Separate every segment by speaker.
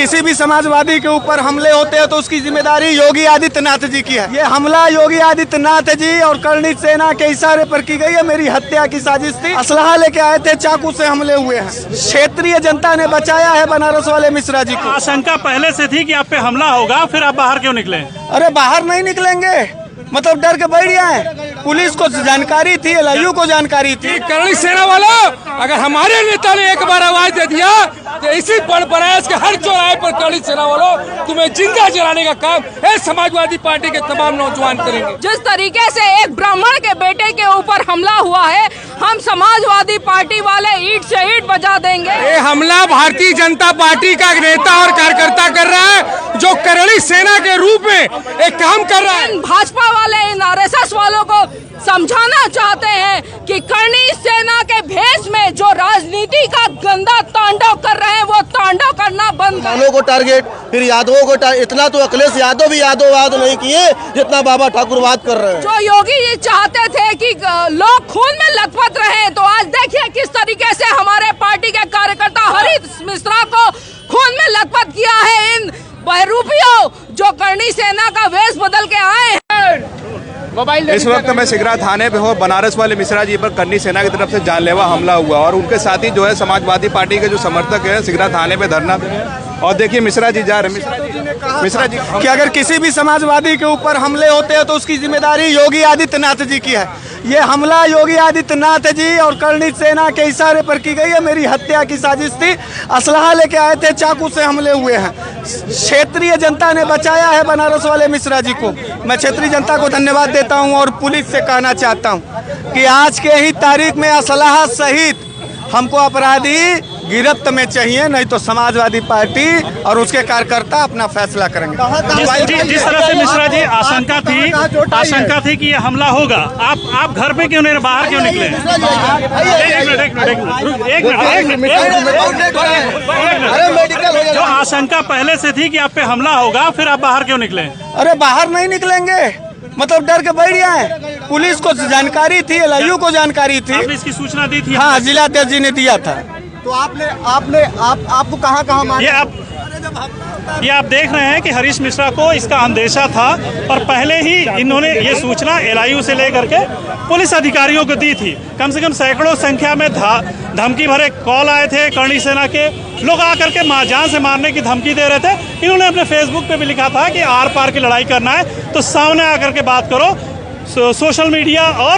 Speaker 1: किसी भी समाजवादी के ऊपर हमले होते हैं तो उसकी जिम्मेदारी योगी आदित्यनाथ जी की है। ये हमला योगी आदित्यनाथ जी और कर्णी सेना के इशारे पर की गई है। मेरी हत्या की साजिश थी। असलहा लेके आए थे, चाकू से हमले हुए हैं। क्षेत्रीय जनता ने बचाया है बनारस वाले मिश्रा जी को।
Speaker 2: आशंका पहले से थी कि आप पे हमला होगा, फिर आप बाहर क्यों निकले?
Speaker 1: अरे बाहर नहीं निकलेंगे, मतलब डर के बैठ गए। पुलिस को जानकारी थी, LIU को जानकारी थी।
Speaker 3: कर्णी सेना वालों, अगर हमारे नेता ने एक बार आवाज दे दिया तो इसी प्रयास के हर चौराहे पर कर्णी सेना वालों तुम्हें जिंदा जलाने का काम है समाजवादी पार्टी के तमाम नौजवान करेंगे।
Speaker 4: जिस तरीके से एक ब्राह्मण के बेटे के ऊपर हमला हुआ है, हम समाजवादी पार्टी वाले ईंट से ईंट बजा देंगे।
Speaker 3: ये हमला भारतीय जनता पार्टी का नेता और कार्यकर्ता कर रहा है, जो कर्णी सेना के रूप में एक काम कर रहा है।
Speaker 4: भाजपा वाले इन RSS वालों को समझाना चाहते हैं कि कर्णी सेना के भेष में जो राजनीति का गंदा तांडव कर रहे हैं, वो तांडव करना बंद करें।
Speaker 5: को टारगेट, फिर यादवों को इतना तो अखिलेश यादव भी यादववाद नहीं किए जितना बाबा ठाकुरवाद कर रहे हैं।
Speaker 4: जो योगी जी चाहते थे कि लोग खून में लथपथ रहे, तो आज देखिए किस तरीके से हमारे पार्टी के कार्यकर्ता हरीश मिश्रा को खून में लथपथ किया है इन बहरूपियों जो कर्णी सेना का वेश बदल के आए हैं।
Speaker 6: इस वक्त मैं सिगरा थाने पे हूँ। बनारस वाले मिश्रा जी पर कर्णी सेना की तरफ से जानलेवा हमला हुआ और उनके साथ ही जो है समाजवादी पार्टी के जो समर्थक है सिगरा थाने पे धरना दे रहे हैं। और देखिए मिश्रा जी जा रहे हैं। मिश्रा जी
Speaker 1: कि अगर किसी भी समाजवादी के ऊपर हमले होते हैं तो उसकी जिम्मेदारी योगी आदित्यनाथ जी की है। ये हमला योगी आदित्यनाथ जी और कर्णी सेना के इशारे पर की गई है। मेरी हत्या की साजिश थी। असलहा लेके आए थे, चाकू से हमले हुए हैं। क्षेत्रीय जनता ने बचाया है बनारस वाले मिश्रा जी को। मैं क्षेत्रीय जनता को धन्यवाद देता हूं और पुलिस से कहना चाहता हूं कि आज के ही तारीख में असलहा सहित हमको अपराधी गिरफ्त में चाहिए, नहीं तो समाजवादी पार्टी और उसके कार्यकर्ता अपना फैसला करेंगे।
Speaker 2: जिस तरह से मिश्रा जी आशंका थी कि ये हमला होगा, आप घर पे क्यों नहीं, बाहर क्यों निकले? जो आशंका पहले से थी कि आप पे हमला होगा, फिर आप बाहर क्यों निकले?
Speaker 1: अरे बाहर नहीं निकलेंगे, मतलब डर के बैठ गए। पुलिस को जानकारी थी, LIU को जानकारी थी।
Speaker 2: आपने इसकी सूचना दी थी?
Speaker 1: हाँ, जिलाध्यक्ष जी ने दिया था।
Speaker 5: तो आपको कहाँ
Speaker 2: ये आप देख रहे हैं कि हरीश मिश्रा को इसका अंदेशा था और पहले ही इन्होंने ये सूचना LIU से लेकर के पुलिस अधिकारियों को दी थी। कम से कम सैकड़ों संख्या में धमकी भरे कॉल आए थे। कर्णी सेना के लोग आकर के जान से मारने की धमकी दे रहे थे। इन्होंने अपने फेसबुक पे भी लिखा था कि आर पार की लड़ाई करना है तो सामने आकर के बात करो, सोशल मीडिया और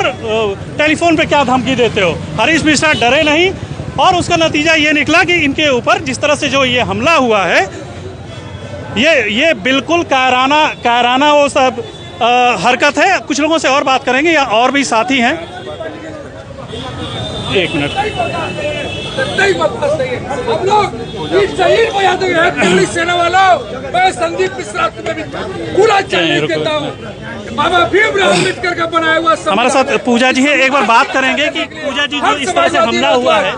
Speaker 2: टेलीफोन पे क्या धमकी देते हो। हरीश मिश्रा डरे नहीं और उसका नतीजा ये निकला कि इनके ऊपर जिस तरह से जो ये हमला हुआ है, ये बिल्कुल कायराना वो सब हरकत है। कुछ लोगों से और बात करेंगे, या और भी साथी हैं। एक मिनट।
Speaker 3: हम लोग कर्णी सेना वालों, मैं संदीप मिश्रा तुम्हें भी पूरा चैलेंज देता हूँ। बाबा भीमराव अम्बेडकर का बनाया हुआ
Speaker 2: हमारे साथ पूजा जी है। एक बार बात करेंगे कि पूजा जी जो इस तरह से हमला हुआ है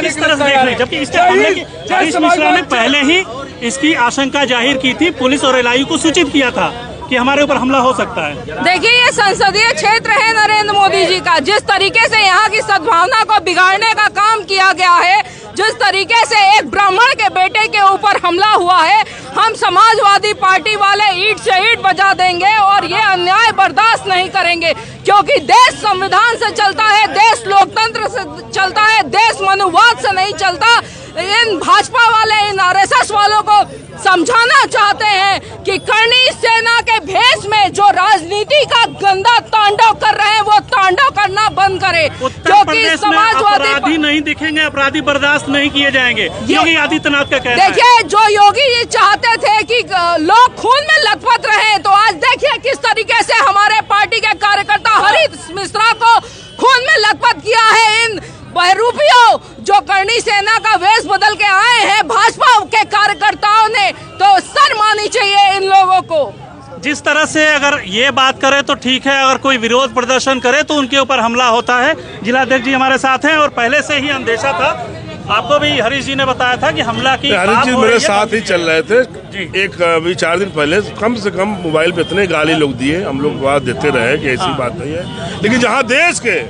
Speaker 2: किस तरह से देख रहे हैं, जबकि इसके हमले की हरीश मिश्रा ने पहले ही इसकी आशंका जाहिर की थी, पुलिस और LIU को सूचित किया था कि हमारे ऊपर हमला हो सकता है।
Speaker 4: देखिए, ये संसदीय क्षेत्र है नरेंद्र मोदी जी का। जिस तरीके से यहाँ की सद्भावना को बिगाड़ने का काम किया गया है, जिस तरीके से एक ब्राह्मण के बेटे के ऊपर हमला हुआ है, हम समाजवादी पार्टी वाले ईंट से ईंट बजा देंगे और ये अन्याय बर्दाश्त नहीं करेंगे। क्योंकि देश संविधान से चलता है, देश लोकतंत्र से चलता है, देश मनुवाद से नहीं चलता। इन भाजपा वाले इन RSS वालों को समझाना चाहते हैं कि कर्णी सेना के भेष में जो राजनीति का गंदा तांडव कर रहे हैं, वो तांडव करना बंद करे।
Speaker 2: क्योंकि समाजवादी अपराधी नहीं दिखेंगे, अपराधी बर्दाश्त नहीं किए जाएंगे। योगी आदित्यनाथ का कहना है।
Speaker 4: देखिए, जो योगी जी चाहते थे कि लोग खून में लथपथ रहे, तो आज देखिए किस तरीके से हमारे पार्टी के कार्यकर्ता हरीश मिश्रा को खून में लथपथ किया है इन बहरूपियों जो कर्णी सेना का वेश बदल के आए हैं। भाजपा के कार्यकर्ताओं ने तो सर मानी चाहिए इन लोगों को।
Speaker 2: जिस तरह से अगर ये बात करे तो ठीक है, अगर कोई विरोध प्रदर्शन करे तो उनके ऊपर हमला होता है। जिलाध्यक्ष जी हमारे साथ हैं और पहले से ही अंदेशा था। आपको भी हरीश जी ने बताया था कि हमला की
Speaker 7: हरीश जी मेरे साथ ही चल रहे थे। एक अभी 4 दिन पहले कम से कम मोबाइल पे इतने गाली लोग दिए, हम लोग बात देते रहे कि ऐसी बात नहीं है। लेकिन जहाँ देश के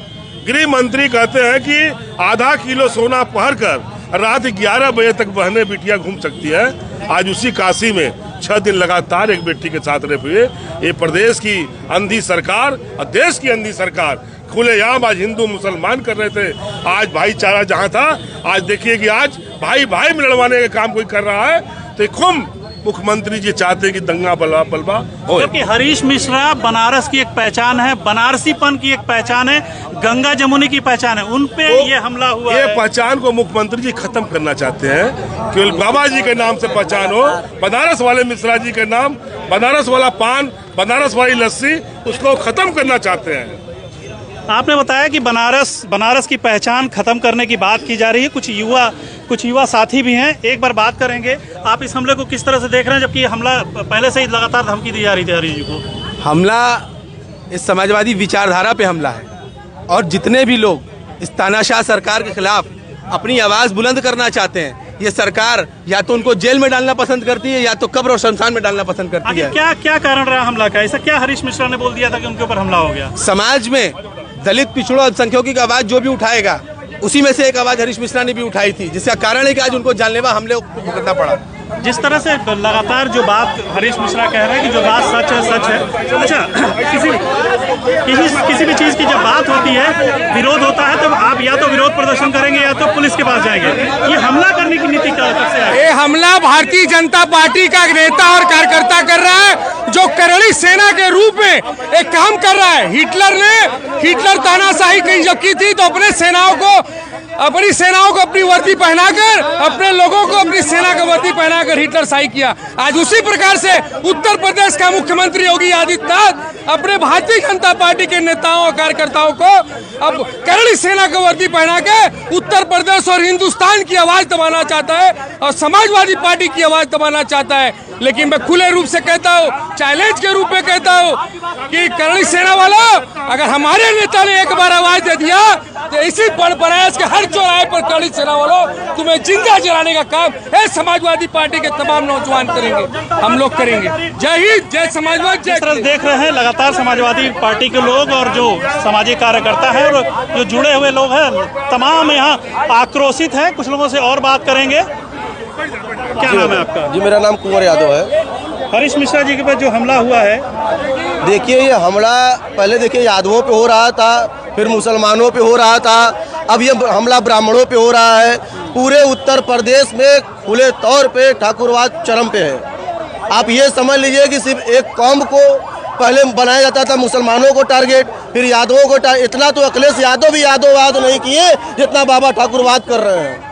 Speaker 7: गृह मंत्री कहते हैं कि आधा किलो सोना पहन कर रात 11 बजे तक बहनें बिटियां घूम सकती है। आज उसी काशी में 6 दिन लगातार एक बेटी के साथ रेप हुए। ये प्रदेश की अंधी सरकार और देश की अंधी सरकार खुलेआम आज हिंदू मुसलमान कर रहे थे। आज भाईचारा जहां था, आज देखिए कि आज भाई भाई में लड़वाने का काम कोई कर रहा है। तो खूब मुख्यमंत्री जी चाहते हैं कि दंगा बलवा हो।
Speaker 2: क्योंकि हरीश मिश्रा बनारस की एक पहचान है, बनारसीपन की एक पहचान है, गंगा जमुनी की पहचान है, उन पे ये हमला हुआ
Speaker 7: ये
Speaker 2: है।
Speaker 7: पहचान को मुख्यमंत्री जी खत्म करना चाहते हैं। केवल बाबा जी के नाम से पहचान हो, बनारस वाले मिश्रा जी के नाम, बनारस वाला पान, बनारस वाली लस्सी, उसको खत्म करना चाहते हैं।
Speaker 2: आपने बताया कि बनारस की पहचान खत्म करने की बात की जा रही है। कुछ युवा साथी भी हैं, एक बार बात करेंगे। आप इस हमले को किस तरह से देख रहे हैं, जबकि हमला पहले से ही लगातार धमकी दी जा रही थी हरीश जी को?
Speaker 5: हमला इस समाजवादी विचारधारा पे हमला है और जितने भी लोग इस तानाशाह सरकार के खिलाफ अपनी आवाज बुलंद करना चाहते हैं, ये सरकार या तो उनको जेल में डालना पसंद करती है या तो कब्र और शमशान में डालना पसंद करती है।
Speaker 2: क्या कारण रहा हमला का? ऐसा क्या हरीश मिश्रा ने बोल दिया था कि उनके ऊपर हमला हो गया?
Speaker 5: समाज में दलित पिछड़ों अल्पसंख्यकों की आवाज जो भी उठाएगा, उसी में से एक आवाज हरीश मिश्रा ने भी उठाई थी, जिसका कारण है कि आज उनको जानलेवा हमले को भुगतना पड़ा।
Speaker 2: जिस तरह से लगातार जो बात हरीश मिश्रा कह रहे हैं कि जो बात सच है सच है। अच्छा, किसी भी चीज की जब बात होती है, विरोध होता है, तब आप या तो विरोध प्रदर्शन करेंगे या तो पुलिस के पास जाएंगे। ये हमला करने की नीति कब से है?
Speaker 3: ये हमला भारतीय जनता पार्टी का नेता और कार्यकर्ता कर रहा है, जो करणी सेना के रूप में एक काम कर रहा है। हिटलर तानाशाही कहीं जब की थी तो अपनी सेनाओं को अपनी वर्दी पहनाकर, अपने लोगों को अपनी सेना का वर्दी पहनाकर हिटलर शाही किया। आज उसी प्रकार से उत्तर प्रदेश का मुख्यमंत्री योगी आदित्यनाथ अपने भारतीय जनता पार्टी के नेताओं और कार्यकर्ताओं को अब करणी सेना का वर्दी पहना के उत्तर प्रदेश और हिंदुस्तान की आवाज दबाना चाहता है और समाजवादी पार्टी की आवाज दबाना चाहता है। लेकिन मैं खुले रूप से कहता हूँ, चैलेंज के रूप में कहता हूँ कि करणी सेना वालों, अगर हमारे नेता ने एक बार आवाज दे दिया तो इसी प्रयास के हर चौराहे पर करणी सेना वालों तुम्हें जिंदा जलाने का काम है समाजवादी पार्टी के तमाम नौजवान करेंगे, हम लोग करेंगे। जय हिंद, जय समाजवाद।
Speaker 2: जिस तरह देख रहे हैं लगातार समाजवादी पार्टी के लोग और जो सामाजिक कार्यकर्ता है और जो जुड़े हुए लोग हैं, तमाम यहाँ आक्रोशित हैं। कुछ लोगों से और बात करेंगे। क्या नाम है आपका?
Speaker 5: जी, मेरा नाम कुंवर यादव है।
Speaker 2: हरीश मिश्रा जी के पास जो हमला हुआ है,
Speaker 5: देखिए ये हमला पहले देखिए यादवों पे हो रहा था, फिर मुसलमानों पे हो रहा था, अब ये हमला ब्राह्मणों पे हो रहा है। पूरे उत्तर प्रदेश में खुले तौर पे ठाकुरवाद चरम पे है। आप ये समझ लीजिए कि सिर्फ एक कौम को पहले बनाया जाता था, मुसलमानों को टारगेट, फिर यादवों को इतना तो अखिलेश यादव भी यादववाद नहीं किए जितना बाबा ठाकुरवाद कर रहे हैं।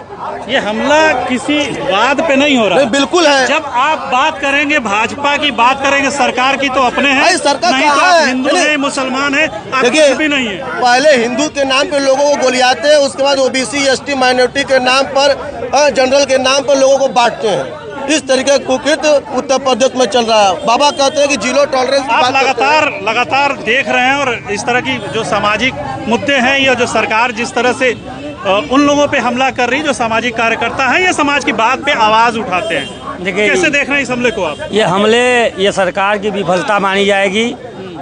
Speaker 2: ये हमला किसी वाद पे नहीं हो रहा।
Speaker 5: नहीं, बिल्कुल है।
Speaker 2: जब आप बात करेंगे भाजपा की, बात करेंगे सरकार की, तो अपने हैं,
Speaker 5: सरकार
Speaker 2: नहीं तो आप हिंदू है, मुसलमान है, आप कुछ भी नहीं है।
Speaker 5: पहले हिंदू के नाम पे लोगों को गोलियाते हैं, उसके बाद ओबीसी एसटी माइनॉरिटी के नाम पर, जनरल के नाम पर लोगों को बांटते हैं। इस तरीके का कुकृत उत्तर प्रदेश में चल रहा है। बाबा कहते हैं कि जीरो टॉलरेंस की बात
Speaker 2: लगातार देख रहे हैं और इस तरह की जो सामाजिक मुद्दे हैं, या जो सरकार जिस तरह से उन लोगों पे हमला कर रही, जो सामाजिक कार्यकर्ता हैं, ये समाज की बात पे आवाज उठाते हैं। कैसे देख रहे हैं इस हमले को आप?
Speaker 8: ये सरकार की विफलता मानी जाएगी।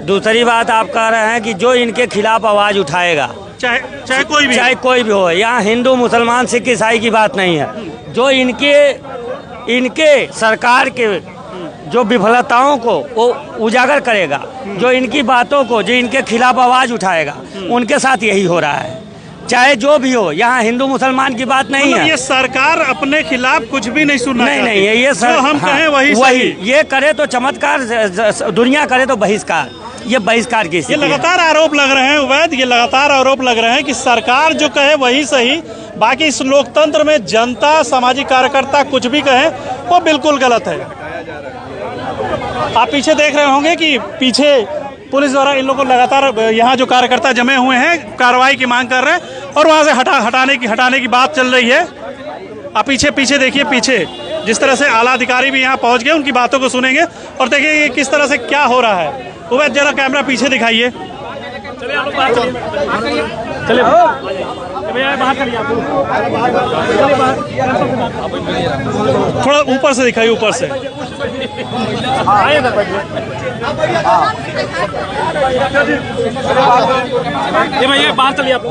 Speaker 8: दूसरी बात, आप कह रहे हैं कि जो इनके खिलाफ आवाज उठाएगा,
Speaker 2: चाहे कोई भी हो,
Speaker 8: यहाँ हिंदू मुसलमान सिख ईसाई की बात नहीं है, जो इनके सरकार के जो विफलताओं को वो उजागर करेगा, जो इनकी बातों को, जो इनके खिलाफ आवाज उठाएगा, उनके साथ यही हो रहा है। चाहे जो भी हो, यहाँ हिंदू मुसलमान की बात नहीं है।
Speaker 2: ये सरकार अपने खिलाफ कुछ भी नहीं सुनना चाहती।
Speaker 8: नहीं, ये
Speaker 2: जो हम कहें वही सही।
Speaker 8: ये करे तो चमत्कार, दुनिया करे तो बहिष्कार। ये बहिष्कार की,
Speaker 2: ये लगातार आरोप लग रहे हैं उवैद, ये लगातार आरोप लग रहे हैं कि सरकार जो कहे वही सही, बाकी इस लोकतंत्र में जनता, सामाजिक कार्यकर्ता कुछ भी कहे वो बिल्कुल गलत है। आप पीछे देख रहे होंगे कि पीछे पुलिस द्वारा इन लोगों को लगातार, यहाँ जो कार्यकर्ता जमे हुए हैं, कार्रवाई की मांग कर रहे हैं और वहाँ से हटाने की बात चल रही है। आप पीछे देखिए, पीछे जिस तरह से आला अधिकारी भी यहाँ पहुँच गए, उनकी बातों को सुनेंगे और देखिए ये किस तरह से क्या हो रहा है। उवैद, जरा कैमरा पीछे दिखाइए। चलिए थोड़ा ऊपर से दिखाइए, ऊपर से। ये भैया बाहर चलिए आप।